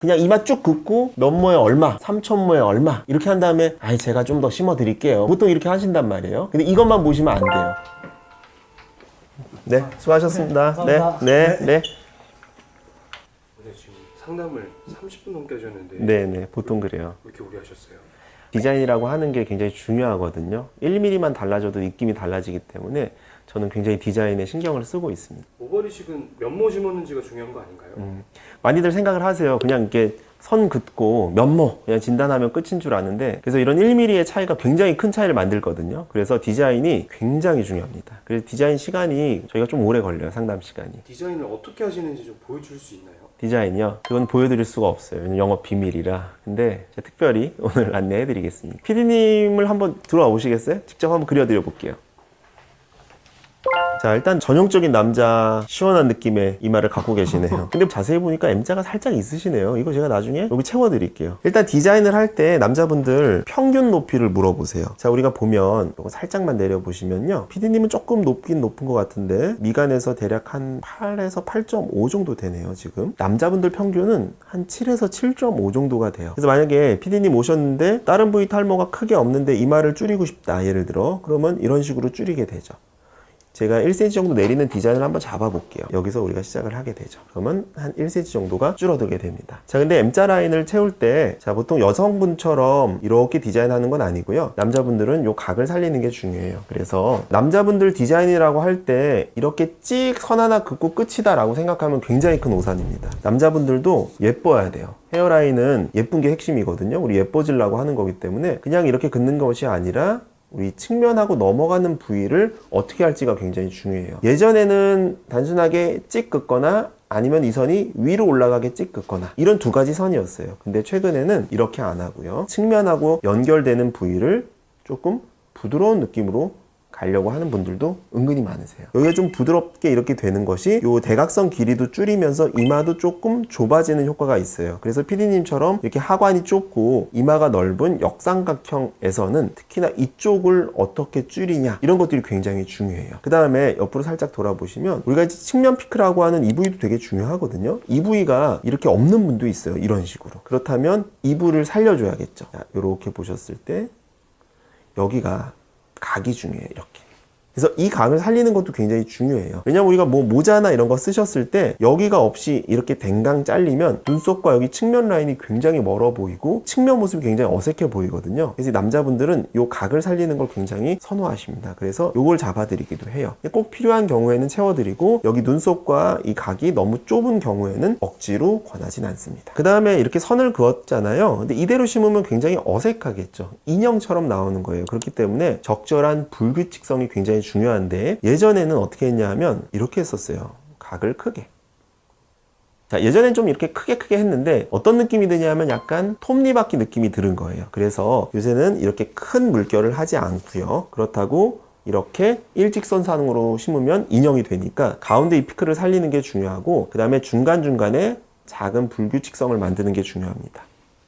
그냥 이마 쭉 긋고 면모에 얼마, 삼천모에 얼마 이렇게 한 다음에 아이 제가 좀 더 심어 드릴게요. 보통 이렇게 하신단 말이에요. 근데 이것만 보시면 안 돼요. 네, 수고하셨습니다. 네, 네, 네. 근데 지금 상담을 30분 넘게 하셨는데 네, 네. 보통 그래요. 왜 이렇게 오래 하셨어요? 디자인이라고 하는 게 굉장히 중요하거든요. 1mm만 달라져도 느낌이 달라지기 때문에 저는 굉장히 디자인에 신경을 쓰고 있습니다. 오버리식은 면모 심었는지가 중요한 거 아닌가요? 많이들 생각을 하세요. 그냥 이렇게 선 긋고 면모 그냥 진단하면 끝인 줄 아는데, 그래서 이런 1mm의 차이가 굉장히 큰 차이를 만들거든요. 그래서 디자인이 굉장히 중요합니다. 그래서 디자인 시간이 저희가 좀 오래 걸려요. 상담 시간이. 디자인을 어떻게 하시는지 좀 보여줄 수 있나요? 디자인이요? 그건 보여드릴 수가 없어요. 영업 비밀이라. 근데 제가 특별히 오늘 안내해 드리겠습니다. PD님을 한번 들어와 보시겠어요? 직접 한번 그려드려 볼게요. 자, 일단 전형적인 남자 시원한 느낌의 이마를 갖고 계시네요. 근데 자세히 보니까 M자가 살짝 있으시네요. 이거 제가 나중에 여기 채워드릴게요. 일단 디자인을 할 때 남자분들 평균 높이를 물어보세요. 자, 우리가 보면 이거 살짝만 내려보시면요, PD님은 조금 높긴 높은 것 같은데 미간에서 대략 한 8에서 8.5 정도 되네요. 지금 남자분들 평균은 한 7에서 7.5 정도가 돼요. 그래서 만약에 PD님 오셨는데 다른 부위 탈모가 크게 없는데 이마를 줄이고 싶다, 예를 들어, 그러면 이런 식으로 줄이게 되죠. 제가 1cm 정도 내리는 디자인을 한번 잡아볼게요. 여기서 우리가 시작을 하게 되죠. 그러면 한 1cm 정도가 줄어들게 됩니다. 자, 근데 M자 라인을 채울 때, 자, 보통 여성분처럼 이렇게 디자인하는 건 아니고요. 남자분들은 요 각을 살리는 게 중요해요. 그래서 남자분들 디자인이라고 할 때 이렇게 찍 선 하나 긋고 끝이다 라고 생각하면 굉장히 큰 오산입니다. 남자분들도 예뻐야 돼요. 헤어라인은 예쁜 게 핵심이거든요. 우리 예뻐지려고 하는 거기 때문에 그냥 이렇게 긋는 것이 아니라 우리 측면하고 넘어가는 부위를 어떻게 할지가 굉장히 중요해요. 예전에는 단순하게 찍 긋거나 아니면 이 선이 위로 올라가게 찍 긋거나 이런 두 가지 선이었어요. 근데 최근에는 이렇게 안 하고요, 측면하고 연결되는 부위를 조금 부드러운 느낌으로 가려고 하는 분들도 은근히 많으세요. 여기가 좀 부드럽게 이렇게 되는 것이 요 대각선 길이도 줄이면서 이마도 조금 좁아지는 효과가 있어요. 그래서 PD님처럼 이렇게 하관이 좁고 이마가 넓은 역삼각형에서는 특히나 이쪽을 어떻게 줄이냐, 이런 것들이 굉장히 중요해요. 그 다음에 옆으로 살짝 돌아보시면 우리가 측면 피크라고 하는 이 부위도 되게 중요하거든요. 이 부위가 이렇게 없는 분도 있어요. 이런 식으로. 그렇다면 이 부위를 살려줘야겠죠. 자, 이렇게 보셨을 때 여기가 각이 중요해요. 이렇게. 그래서 이 각을 살리는 것도 굉장히 중요해요. 왜냐면 우리가 뭐 모자나 이런 거 쓰셨을 때 여기가 없이 이렇게 댕강 잘리면 눈썹과 여기 측면 라인이 굉장히 멀어 보이고 측면 모습이 굉장히 어색해 보이거든요. 그래서 남자분들은 이 각을 살리는 걸 굉장히 선호하십니다. 그래서 이걸 잡아드리기도 해요. 꼭 필요한 경우에는 채워드리고, 여기 눈썹과 이 각이 너무 좁은 경우에는 억지로 권하진 않습니다. 그 다음에 이렇게 선을 그었잖아요. 근데 이대로 심으면 굉장히 어색하겠죠. 인형처럼 나오는 거예요. 그렇기 때문에 적절한 불규칙성이 굉장히 중요한데, 예전에는 어떻게 했냐 하면 이렇게 했었어요. 각을 크게. 자, 예전엔 좀 이렇게 크게 했는데 어떤 느낌이 드냐면 약간 톱니바퀴 느낌이 드는 거예요. 그래서 요새는 이렇게 큰 물결을 하지 않고요. 그렇다고 이렇게 일직선상으로 심으면 인형이 되니까 가운데 이 피크를 살리는 게 중요하고, 그 다음에 중간중간에 작은 불규칙성을 만드는 게 중요합니다.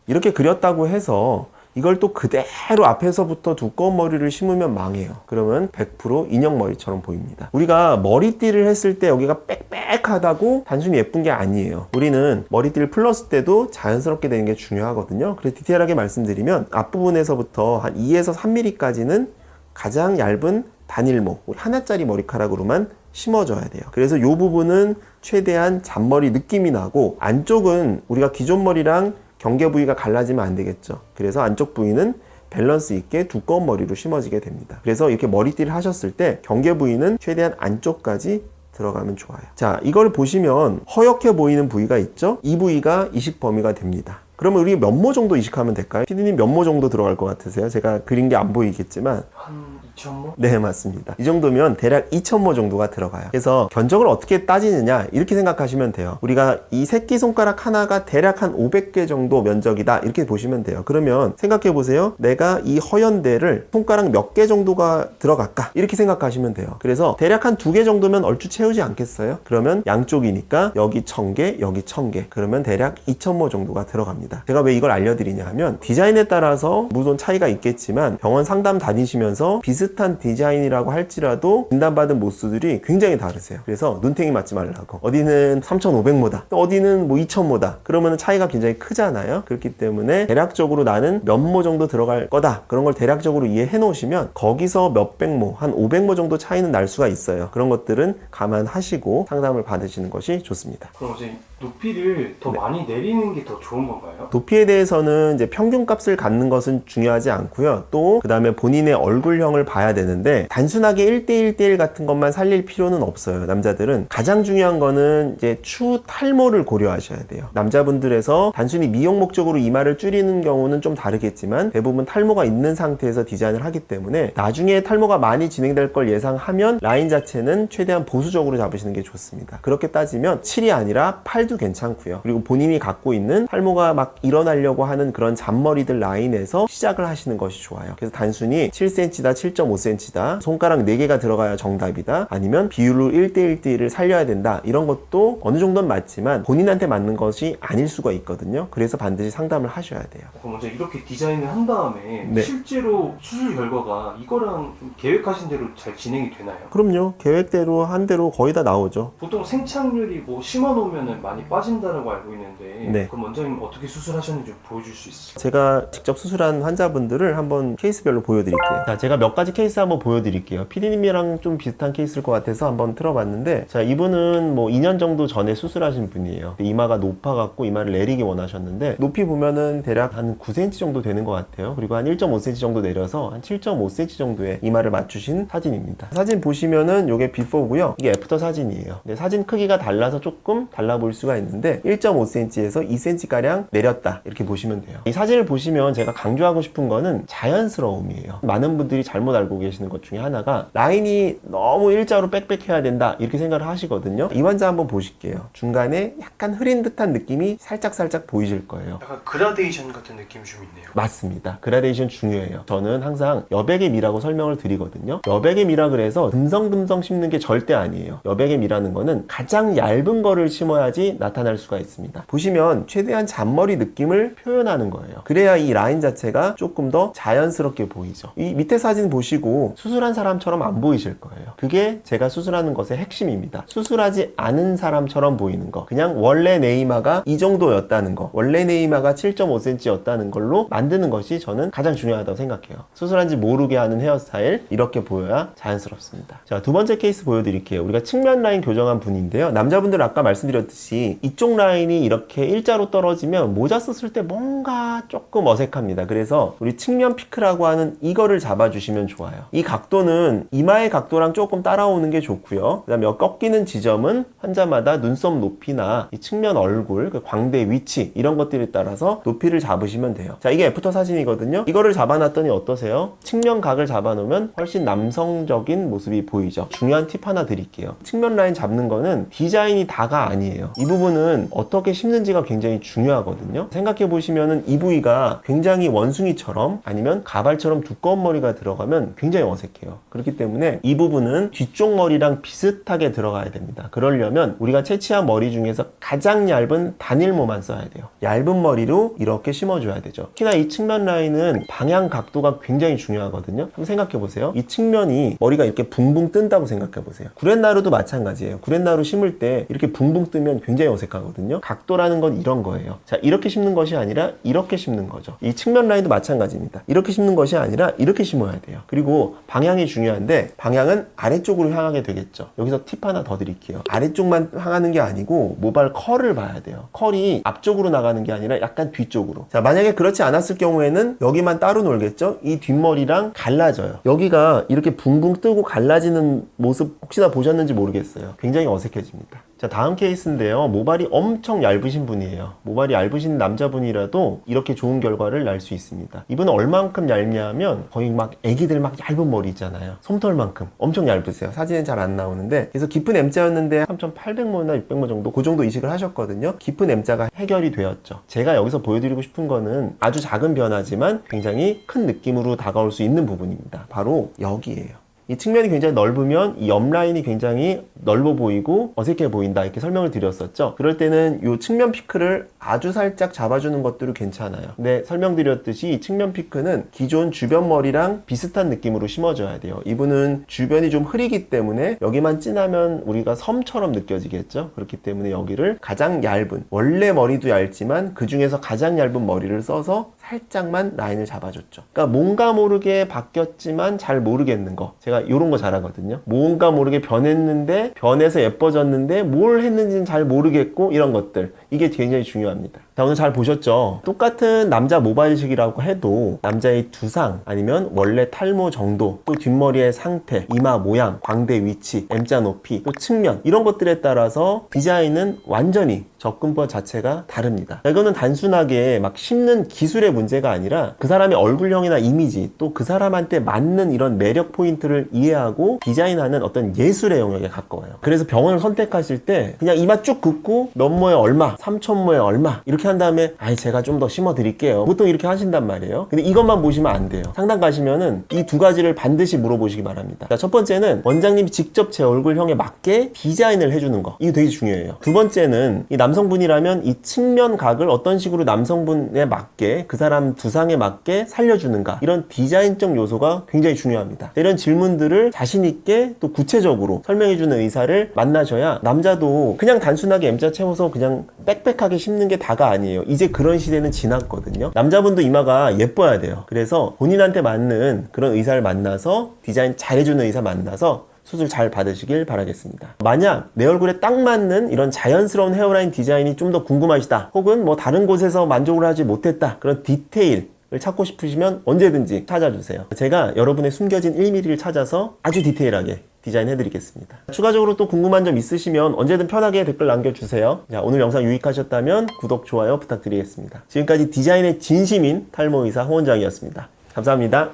이렇게 그렸다고 해서 이걸 또 그대로 앞에서부터 두꺼운 머리를 심으면 망해요. 그러면 100% 인형 머리처럼 보입니다. 우리가 머리띠를 했을 때 여기가 빽빽하다고 단순히 예쁜 게 아니에요. 우리는 머리띠를 풀었을 때도 자연스럽게 되는 게 중요하거든요. 그래서 디테일하게 말씀드리면 앞부분에서부터 한 2에서 3mm까지는 가장 얇은 단일모, 하나짜리 머리카락으로만 심어줘야 돼요. 그래서 이 부분은 최대한 잔머리 느낌이 나고, 안쪽은 우리가 기존 머리랑 경계 부위가 갈라지면 안 되겠죠. 그래서 안쪽 부위는 밸런스 있게 두꺼운 머리로 심어지게 됩니다. 그래서 이렇게 머리띠를 하셨을 때 경계 부위는 최대한 안쪽까지 들어가면 좋아요. 자, 이걸 보시면 허옇게 보이는 부위가 있죠? 이 부위가 이식 범위가 됩니다. 그러면 우리 몇모 정도 이식하면 될까요? PD님 몇모 정도 들어갈 것 같으세요? 제가 그린 게 안 보이겠지만 한 2,000모? 네, 맞습니다. 이 정도면 대략 2,000모 정도가 들어가요. 그래서 견적을 어떻게 따지느냐, 이렇게 생각하시면 돼요. 우리가 이 새끼손가락 하나가 대략 한 500개 정도 면적이다, 이렇게 보시면 돼요. 그러면 생각해 보세요. 내가 이 허연 데를 손가락 몇 개 정도가 들어갈까, 이렇게 생각하시면 돼요. 그래서 대략 한 2개 정도면 얼추 채우지 않겠어요? 그러면 양쪽이니까 여기 1,000개, 여기 1,000개, 그러면 대략 2,000모 정도가 들어갑니다. 제가 왜 이걸 알려드리냐 하면, 디자인에 따라서 물론 차이가 있겠지만 병원 상담 다니시면서 비슷한 비슷한 디자인이라고 할지라도 진단받은 모수들이 굉장히 다르세요. 그래서 눈탱이 맞지 말라고. 어디는 3,500모다, 또 어디는 뭐 2,000모다. 그러면 차이가 굉장히 크잖아요. 그렇기 때문에 대략적으로 나는 몇 모 정도 들어갈 거다. 그런 걸 대략적으로 이해해 놓으시면 거기서 몇백 모, 한 500모 정도 차이는 날 수가 있어요. 그런 것들은 감안하시고 상담을 받으시는 것이 좋습니다. 그럼 이제 높이를 더 많이 내리는 게 더 좋은 건가요? 높이에 대해서는 이제 평균값을 갖는 것은 중요하지 않고요. 또 그 다음에 본인의 얼굴형을 봐야 되는데 단순하게 1대1대1 같은 것만 살릴 필요는 없어요. 남자들은 가장 중요한 거는 이제 추 탈모를 고려하셔야 돼요. 남자분들에서 단순히 미용 목적으로 이마를 줄이는 경우는 좀 다르겠지만 대부분 탈모가 있는 상태에서 디자인을 하기 때문에 나중에 탈모가 많이 진행될 걸 예상하면 라인 자체는 최대한 보수적으로 잡으시는 게 좋습니다. 그렇게 따지면 7이 아니라 8도 괜찮고요. 그리고 본인이 갖고 있는 탈모가 막 일어나려고 하는 그런 잔머리들 라인에서 시작을 하시는 것이 좋아요. 그래서 단순히 7cm다 7.5cm다 손가락 4개가 들어가야 정답이다 아니면 비율로 1대1대1을 살려야 된다 이런 것도 어느 정도는 맞지만 본인한테 맞는 것이 아닐 수가 있거든요. 그래서 반드시 상담을 하셔야 돼요. 그럼 먼저 이렇게 디자인을 한 다음에 네. 실제로 수술 결과가 이거랑 좀 계획하신 대로 잘 진행이 되나요? 그럼요. 계획대로 한 대로 거의 다 나오죠. 보통 생착률이 뭐 심어놓으면 많이 빠진다라고 알고 있는데 네. 그럼 원장님 어떻게 수술하셨는지 좀 보여줄 수 있으세요? 제가 직접 수술한 환자분들을 한번 케이스별로 보여드릴게요. 자, 제가 몇 가지 케이스 한번 보여드릴게요. PD님이랑 좀 비슷한 케이스일 것 같아서 한번 틀어봤는데, 자, 이분은 뭐 2년 정도 전에 수술하신 분이에요. 이마가 높아갖고 이마를 내리기 원하셨는데, 높이 보면은 대략 한 9cm 정도 되는 것 같아요. 그리고 한 1.5cm 정도 내려서 한 7.5cm 정도의 이마를 맞추신 사진입니다. 사진 보시면은 이게 비포고요. 이게 애프터 사진이에요. 근데 사진 크기가 달라서 조금 달라 보일 수가 있는데 1.5cm에서 2cm가량 내렸다 이렇게 보시면 돼요. 이 사진을 보시면 제가 강조하고 싶은 거는 자연스러움이에요. 많은 분들이 잘못 알고 계시는 것 중에 하나가 라인이 너무 일자로 빽빽해야 된다 이렇게 생각을 하시거든요. 이 환자 한번 보실게요. 중간에 약간 흐린 듯한 느낌이 살짝 보이실 거예요. 약간 그라데이션 같은 느낌이 좀 있네요. 맞습니다. 그라데이션 중요해요. 저는 항상 여백의 미라고 설명을 드리거든요. 여백의 미라 그래서 듬성듬성 심는 게 절대 아니에요. 여백의 미라는 거는 가장 얇은 거를 심어야지 나타날 수가 있습니다. 보시면 최대한 잔머리 느낌을 표현하는 거예요. 그래야 이 라인 자체가 조금 더 자연스럽게 보이죠. 이 밑에 사진 보시고 수술한 사람처럼 안 보이실 거예요. 그게 제가 수술하는 것의 핵심입니다. 수술하지 않은 사람처럼 보이는 거. 그냥 원래 내 이마가 이 정도였다는 거. 원래 내 이마가 7.5cm였다는 걸로 만드는 것이 저는 가장 중요하다고 생각해요. 수술한지 모르게 하는 헤어스타일 이렇게 보여야 자연스럽습니다. 자, 두 번째 케이스 보여드릴게요. 우리가 측면 라인 교정한 분인데요. 남자분들 아까 말씀드렸듯이 이쪽 라인이 이렇게 일자로 떨어지면 모자 썼을 때 뭔가 조금 어색합니다. 그래서 우리 측면 피크라고 하는 이거를 잡아주시면 좋아요. 이 각도는 이마의 각도랑 조금 따라오는 게 좋고요. 그 다음에 꺾이는 지점은 환자마다 눈썹 높이나 이 측면 얼굴, 그 광대 위치 이런 것들에 따라서 높이를 잡으시면 돼요. 자, 이게 애프터 사진이거든요. 이거를 잡아놨더니 어떠세요? 측면 각을 잡아놓으면 훨씬 남성적인 모습이 보이죠. 중요한 팁 하나 드릴게요. 측면 라인 잡는 거는 디자인이 다가 아니에요. 이 부분은 어떻게 심는지가 굉장히 중요하거든요. 생각해 보시면은 이 부위가 굉장히 원숭이처럼 아니면 가발처럼 두꺼운 머리가 들어가면 굉장히 어색해요. 그렇기 때문에 이 부분은 뒤쪽 머리랑 비슷하게 들어가야 됩니다. 그러려면 우리가 채취한 머리 중에서 가장 얇은 단일모만 써야 돼요. 얇은 머리로 이렇게 심어줘야 되죠. 특히나 이 측면 라인은 방향 각도가 굉장히 중요하거든요. 한번 생각해 보세요. 이 측면이 머리가 이렇게 붕붕 뜬다고 생각해 보세요. 구렛나루도 마찬가지예요. 구렛나루 심을 때 이렇게 붕붕 뜨면 굉장히 어색하거든요. 각도라는 건 이런 거예요. 자, 이렇게 심는 것이 아니라 이렇게 심는 거죠. 이 측면 라인도 마찬가지입니다. 이렇게 심는 것이 아니라 이렇게 심어야 돼요. 그리고 방향이 중요한데 방향은 아래쪽으로 향하게 되겠죠. 여기서 팁 하나 더 드릴게요. 아래쪽만 향하는 게 아니고 모발 컬을 봐야 돼요. 컬이 앞쪽으로 나가는 게 아니라 약간 뒤쪽으로. 자, 만약에 그렇지 않았을 경우에는 여기만 따로 놀겠죠? 이 뒷머리랑 갈라져요. 여기가 이렇게 붕붕 뜨고 갈라지는 모습 혹시나 보셨는지 모르겠어요. 굉장히 어색해집니다. 자, 다음 케이스인데요. 모발이 엄청 얇으신 분이에요. 모발이 얇으신 남자분이라도 이렇게 좋은 결과를 날 수 있습니다. 이분은 얼만큼 얇냐면 거의 막 애기들 막 얇은 머리 있잖아요. 솜털만큼 엄청 얇으세요. 사진은 잘 안 나오는데 그래서 깊은 M자였는데 3,800모나 600모 정도 그 정도 이식을 하셨거든요. 깊은 M자가 해결이 되었죠. 제가 여기서 보여드리고 싶은 거는 아주 작은 변화지만 굉장히 큰 느낌으로 다가올 수 있는 부분입니다. 바로 여기예요. 이 측면이 굉장히 넓으면 이 옆 라인이 굉장히 넓어 보이고 어색해 보인다 이렇게 설명을 드렸었죠. 그럴 때는 이 측면 피크를 아주 살짝 잡아주는 것들도 괜찮아요. 근데 설명드렸듯이 이 측면 피크는 기존 주변 머리랑 비슷한 느낌으로 심어줘야 돼요. 이분은 주변이 좀 흐리기 때문에 여기만 진하면 우리가 섬처럼 느껴지겠죠. 그렇기 때문에 여기를 가장 얇은, 원래 머리도 얇지만 그 중에서 가장 얇은 머리를 써서 살짝만 라인을 잡아줬죠. 그러니까 뭔가 모르게 바뀌었지만 잘 모르겠는 거, 제가 이런 거 잘하거든요. 뭔가 모르게 변했는데, 변해서 예뻐졌는데 뭘 했는지는 잘 모르겠고, 이런 것들, 이게 굉장히 중요합니다. 자, 오늘 잘 보셨죠? 똑같은 남자 모발이식이라고 해도 남자의 두상, 아니면 원래 탈모 정도, 또 뒷머리의 상태, 이마 모양, 광대 위치, M자 높이, 또 측면, 이런 것들에 따라서 디자인은 완전히 접근법 자체가 다릅니다. 자, 이거는 단순하게 막 심는 기술의 문제가 아니라 그 사람의 얼굴형이나 이미지, 또 그 사람한테 맞는 이런 매력 포인트를 이해하고 디자인하는 어떤 예술의 영역에 가까워요. 그래서 병원을 선택하실 때 그냥 이마 쭉 긋고 면모에 얼마, 삼천모에 얼마 이렇게 한 다음에 아이 제가 좀 더 심어 드릴게요, 보통 이렇게 하신단 말이에요. 근데 이것만 보시면 안 돼요. 상담 가시면은 이 두 가지를 반드시 물어보시기 바랍니다. 자, 첫 번째는 원장님이 직접 제 얼굴형에 맞게 디자인을 해주는 거, 이거 되게 중요해요. 두 번째는 이 남성분이라면 이 측면 각을 어떤 식으로 남성분에 맞게, 그 사람 두상에 맞게 살려주는가, 이런 디자인적 요소가 굉장히 중요합니다. 이런 질문들을 자신있게 또 구체적으로 설명해주는 의사를 만나셔야, 남자도 그냥 단순하게 M자 채워서 그냥 빽빽하게 심는 게 다가 아니에요. 이제 그런 시대는 지났거든요. 남자분도 이마가 예뻐야 돼요. 그래서 본인한테 맞는 그런 의사를 만나서, 디자인 잘해주는 의사 만나서 수술 잘 받으시길 바라겠습니다. 만약 내 얼굴에 딱 맞는 이런 자연스러운 헤어라인 디자인이 좀 더 궁금하시다, 혹은 뭐 다른 곳에서 만족을 하지 못했다, 그런 디테일을 찾고 싶으시면 언제든지 찾아주세요. 제가 여러분의 숨겨진 1mm를 찾아서 아주 디테일하게 디자인해 드리겠습니다. 추가적으로 또 궁금한 점 있으시면 언제든 편하게 댓글 남겨주세요. 자, 오늘 영상 유익하셨다면 구독, 좋아요 부탁드리겠습니다. 지금까지 디자인의 진심인 탈모의사 홍원장이었습니다. 감사합니다.